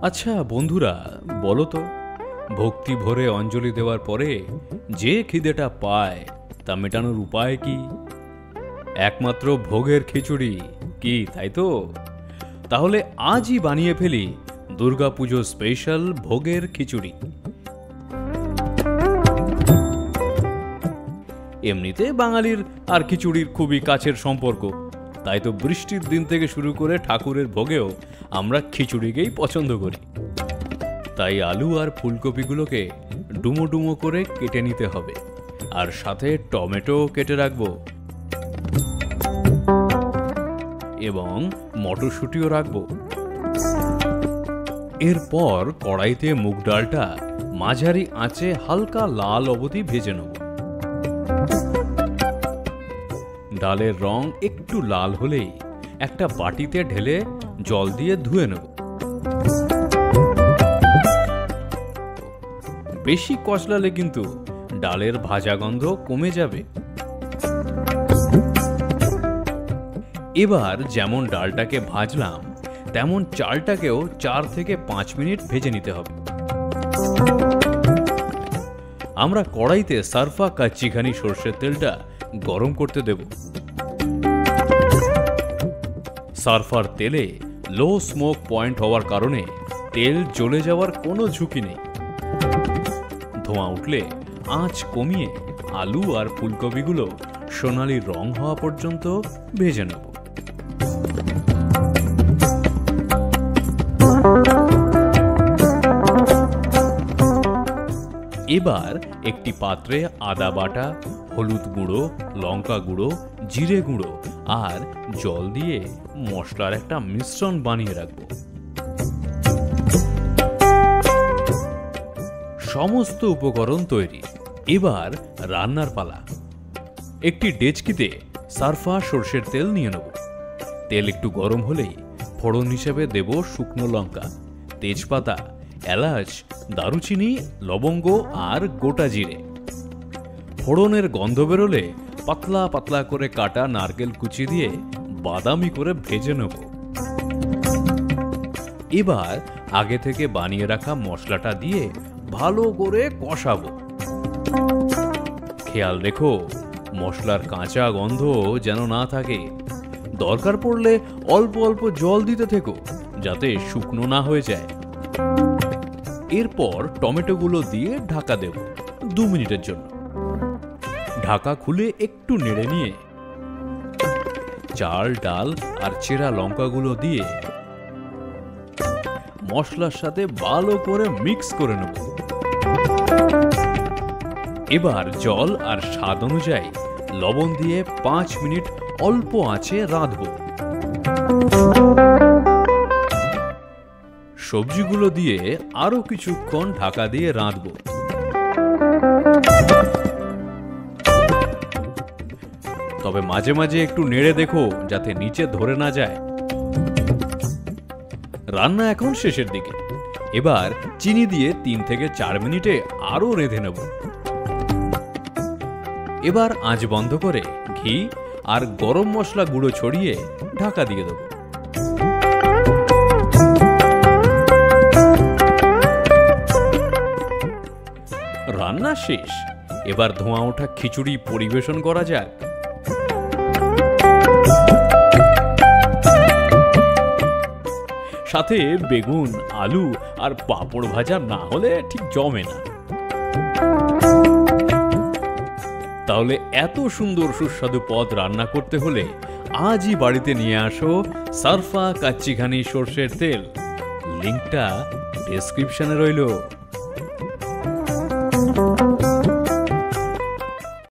আচ্ছা বন্ধুরা, বলো তো, ভক্তি ভরে অঞ্জলি দেওয়ার পরে যে খিদেটা পায় তা মেটানোর উপায় কি? একমাত্র ভোগের খিচুড়ি, কি তাই তো? তাহলে আজই বানিয়ে ফেলি দুর্গাপুজো স্পেশাল ভোগের খিচুড়ি। এমনিতে বাঙালির আর খিচুড়ির খুবই কাছের সম্পর্ক, তাই তো বৃষ্টির দিন থেকে শুরু করে ঠাকুরের ভোগেও আমরা খিচুড়িকেই পছন্দ করি। তাই আলু আর ফুলকপিগুলোকে ডুমো ডুমো করে কেটে নিতে হবে, আর সাথে টমেটো কেটে রাখবো এবং মটরশুঁটিও রাখবো। এরপর কড়াইতে মুগ ডালটা মাঝারি আঁচে হালকা লাল অবধি ভেজে নেব। ডালের রং একটু লাল হলেই একটা বাটিতে ঢেলে জল দিয়ে ধুয়ে নেব। বেশি কচলালে কিন্তু ডালের ভাজা গন্ধ কমে যাবে। এবার যেমন ডালটাকে ভাজলাম তেমন চালটাকেও 4 থেকে 5 মিনিট ভেজে নিতে হবে। আমরা কড়াইতে সারফা কাচ্চিঘানি সর্ষের তেলটা গরম করতে দেব। সারফার তেলে লো স্মোক পয়েন্ট হওয়ার কারণে তেল জ্বলে যাওয়ার কোনো ঝুঁকি নেই। ধোঁয়া উঠলে আঁচ কমিয়ে আলু আর ফুলকপিগুলো সোনালি রং হওয়া পর্যন্ত ভেজে নেব। এবার একটি পাত্রে আদা বাটা, হলুদ গুঁড়ো, লঙ্কা গুঁড়ো, জিরে গুঁড়ো আর জল দিয়ে মশলার একটা মিশ্রণ বানিয়ে রাখব। সমস্ত উপকরণ তৈরি। এবার রান্নার পালা। একটি ডেচকিতে সারফা সর্ষের তেল নিয়ে নেব। তেল একটু গরম হলেই ফোড়ন হিসেবে দেব শুকনো লঙ্কা, তেজপাতা, এলাচ, দারুচিনি, লবঙ্গ আর গোটা জিরে। ফোড়নের গন্ধ বেরোলে পাতলা পাতলা করে কাটা নারকেল কুচি দিয়ে বাদামি করে ভেজে নেব। এবার আগে থেকে বানিয়ে রাখা মশলাটা দিয়ে ভালো করে কষাবো। খেয়াল রেখো মশলার কাঁচা গন্ধ যেন না থাকে। দরকার পড়লে অল্প অল্প জল দিতে থেকো যাতে শুকনো না হয়ে যায়। এরপর টমেটোগুলো দিয়ে ঢাকা দেব 2 মিনিটের জন্য। ঢাকা খুলে একটু নেড়ে নিয়ে চাল, ডাল আর চেরা লঙ্কাগুলো দিয়ে মশলার সাথে ভালো করে মিক্স করে নেব। এবার জল আর স্বাদ অনুযায়ী লবণ দিয়ে 5 মিনিট অল্প আঁচে রাঁধব। সবজিগুলো দিয়ে আরো কিছুক্ষণ ঢাকা দিয়ে রাঁধব। তবে মাঝে মাঝে একটু নেড়ে দেখো যাতে নিচে ধরে না যায়। রান্না এখন শেষের দিকে। এবার চিনি দিয়ে 3 থেকে 4 মিনিটে আরো রেঁধে নেব। এবার আঁচ বন্ধ করে ঘি আর গরম মশলা গুঁড়ো ছড়িয়ে ঢাকা দিয়ে দেব। রান্না শেষ। এবার ধোঁয়া ওঠা খিচুড়ি পরিবেশন করা যাক। সাথে বেগুন, আলু আর পাঁপড় ভাজা না হলে ঠিক জমে না। তাহলে এত সুন্দর সুস্বাদু পদ রান্না করতে হলে আজই বাড়িতে নিয়ে আসো সারফা কাচ্চিঘানি সর্ষের তেল। লিংকটা ডেসক্রিপশনে রইল।